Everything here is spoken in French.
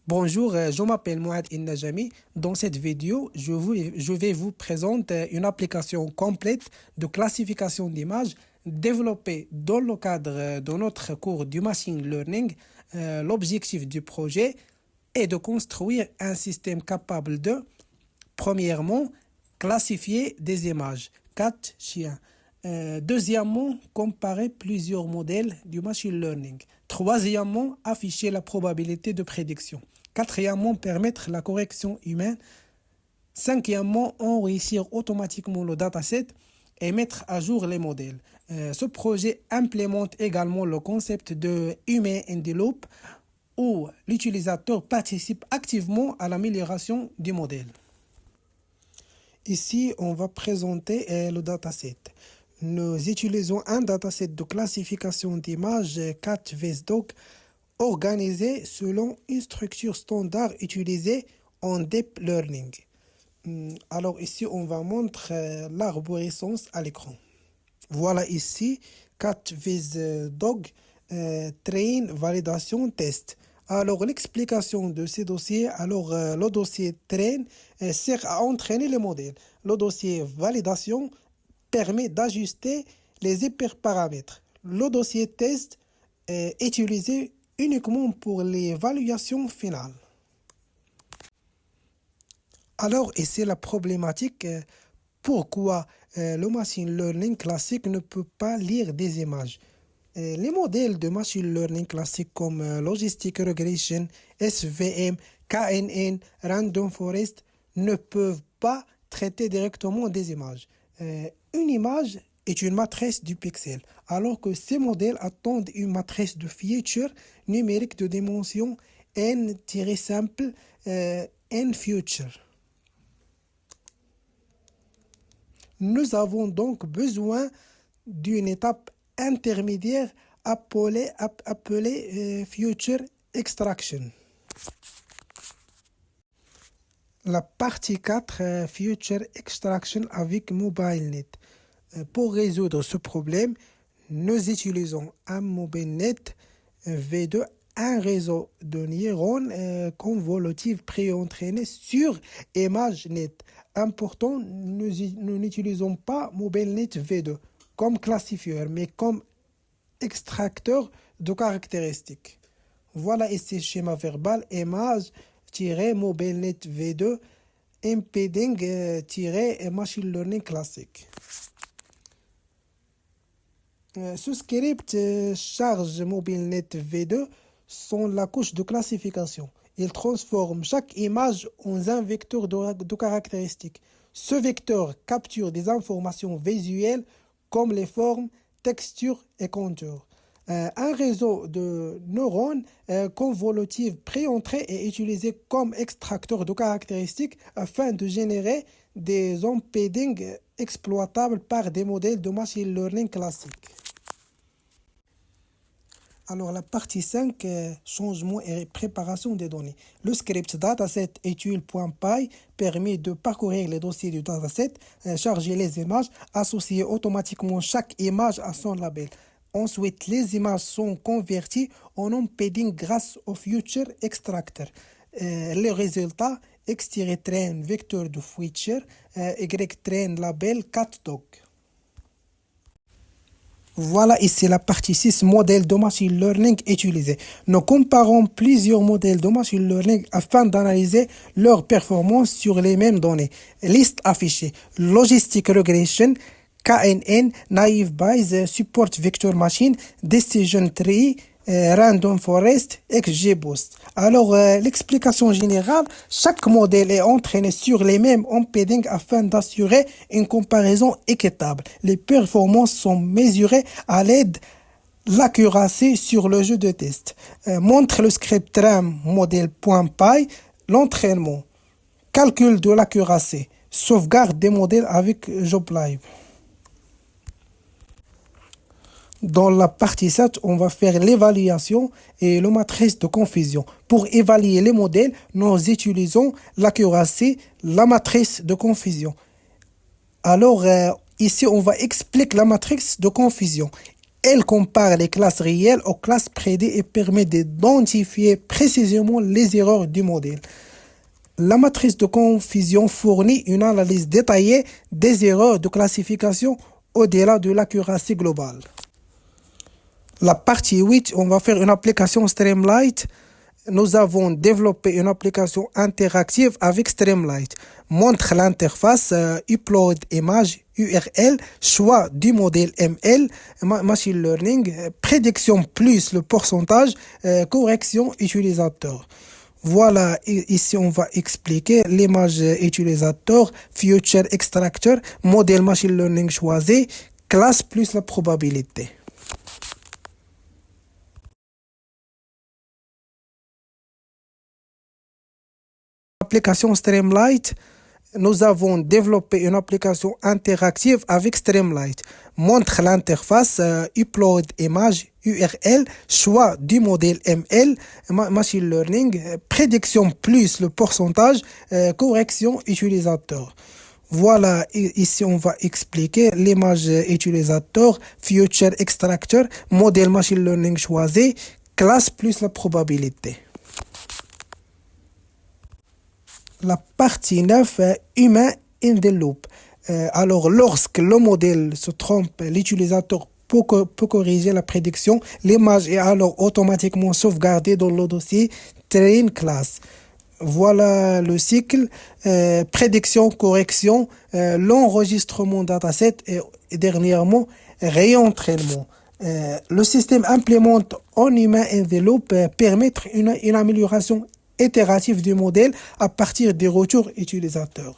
Bonjour, je m'appelle Mohamed Najami. Dans cette vidéo, je vais vous présenter une application complète de classification d'images développée dans le cadre de notre cours du machine learning. L'objectif du projet est de construire un système capable de, premièrement, classifier des images, 4 chiens. Deuxièmement, comparer plusieurs modèles du machine learning. Troisièmement, afficher la probabilité de prédiction. Quatrièmement, permettre la correction humaine. Cinquièmement, enrichir automatiquement le dataset et mettre à jour les modèles. Ce projet implémente également le concept de Human in the Loop où l'utilisateur participe activement à l'amélioration du modèle. Ici, on va présenter le dataset. Nous utilisons un dataset de classification d'images 4VSDOC organisé selon une structure standard utilisée en Deep Learning. Alors ici, on va montrer l'arborescence à l'écran. Voilà ici 4VSDOC Train Validation Test. Alors l'explication de ces dossiers, le dossier Train sert à entraîner le modèle. Le dossier Validation permet d'ajuster les hyperparamètres. Le dossier Test est utilisé uniquement pour l'évaluation finale. Alors ici la problématique, pourquoi le machine learning classique ne peut pas lire des images. Les modèles de machine learning classiques comme Logistic Regression, SVM, KNN, Random Forest ne peuvent pas traiter directement des images. Une image est une matrice du pixel, alors que ces modèles attendent une matrice de features numériques de dimension n-simple n-future. Nous avons donc besoin d'une étape intermédiaire appelée Future Extraction. La partie 4, Future Extraction avec MobileNet. Pour résoudre ce problème, nous utilisons un MobileNet V2, un réseau de neurones convolutives pré-entraînés sur ImageNet. Important, nous n'utilisons pas MobileNet V2 comme classifieur, mais comme extracteur de caractéristiques. Voilà ici le schéma verbal image-MobileNet V2 embedding-machine learning classique. Ce script charge MobileNet V2 sans la couche de classification. Il transforme chaque image en un vecteur de caractéristiques. Ce vecteur capture des informations visuelles comme les formes, textures et contours. Un réseau de neurones convolutives pré-entrés est utilisé comme extracteur de caractéristiques afin de générer des embeddings exploitables par des modèles de machine learning classiques. Alors la partie 5, changement et préparation des données. Le script dataset etul.py permet de parcourir les dossiers du dataset, charger les images, associer automatiquement chaque image à son label. Ensuite, les images sont converties en embedding grâce au Future Extractor. Les résultats, X-train vecteur de feature, Y-train label catdog. Voilà ici la partie 6, modèles de machine learning utilisés. Nous comparons plusieurs modèles de machine learning afin d'analyser leur performance sur les mêmes données. Liste affichée. Logistic Regression, KNN, Naive Bayes, Support Vector Machine, Decision Tree, Random Forest, XGBoost. Alors, l'explication générale, chaque modèle est entraîné sur les mêmes embeddings afin d'assurer une comparaison équitable. Les performances sont mesurées à l'aide de l'accuracy sur le jeu de test. Montre le script RAM modèle.py, l'entraînement, calcul de l'accuracy, sauvegarde des modèles avec JobLive. Dans la partie 7, on va faire l'évaluation et la matrice de confusion. Pour évaluer les modèles, nous utilisons l'accuracy, la matrice de confusion. Alors, ici, on va expliquer la matrice de confusion. Elle compare les classes réelles aux classes prédées et permet d'identifier précisément les erreurs du modèle. La matrice de confusion fournit une analyse détaillée des erreurs de classification au-delà de l'accuracy globale. La partie 8, on va faire une application Streamlight. Nous avons développé une application interactive avec Streamlight. Montre l'interface, upload image, URL, choix du modèle ML, machine learning, prédiction plus le pourcentage, correction utilisateur. Voilà, ici on va expliquer l'image utilisateur, future extractor, modèle machine learning choisi, classe plus la probabilité. Application Streamlight, nous avons développé une application interactive avec Streamlight. Montre l'interface, upload image, URL, choix du modèle ML, machine learning, prédiction plus le pourcentage, correction utilisateur. Voilà, ici on va expliquer l'image utilisateur, future extractor, modèle machine learning choisi, classe plus la probabilité. La partie 9, humain in the loop. Alors, lorsque le modèle se trompe, l'utilisateur peut corriger la prédiction. L'image est alors automatiquement sauvegardée dans le dossier train class. Voilà le cycle, prédiction, correction, l'enregistrement dataset et dernièrement réentraînement. Le système implémente en humain in the loop permettre une amélioration itérative du modèle à partir des retours utilisateurs.